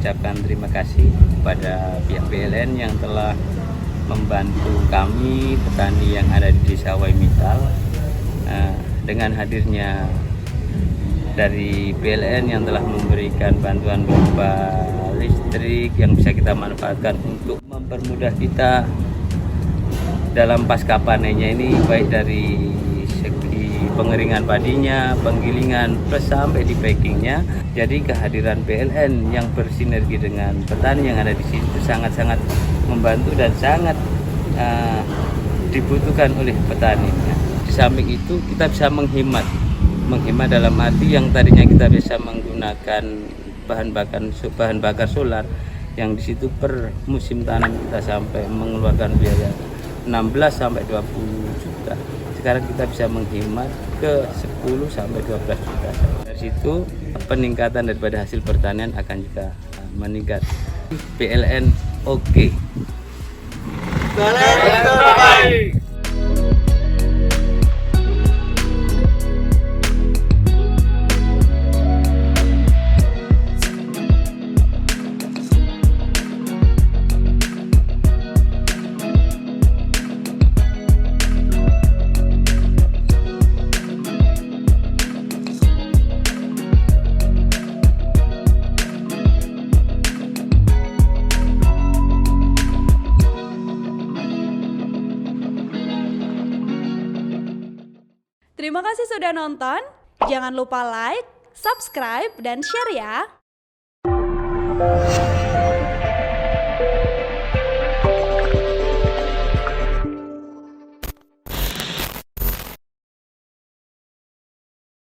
mengucapkan terima kasih kepada pihak PLN yang telah membantu kami petani yang ada di Desa Waimisal. Dengan hadirnya dari PLN yang telah memberikan bantuan berupa listrik yang bisa kita manfaatkan untuk mempermudah kita dalam pasca panennya ini, baik dari segi pengeringan padinya, penggilingan, plus sampai di packingnya. Jadi kehadiran PLN yang bersinergi dengan petani yang ada di situ sangat-sangat membantu dan sangat dibutuhkan oleh petani. Di samping itu kita bisa menghemat dalam arti yang tadinya kita bisa menggunakan bahan bakar solar yang di situ per musim tanam kita sampai mengeluarkan biaya 16 sampai 20 juta. Sekarang kita bisa menghemat ke 10 sampai 12 juta. Dari situ peningkatan daripada hasil pertanian akan juga meningkat. PLN oke. Baik. Terima kasih sudah nonton. Jangan lupa like, subscribe, dan share ya.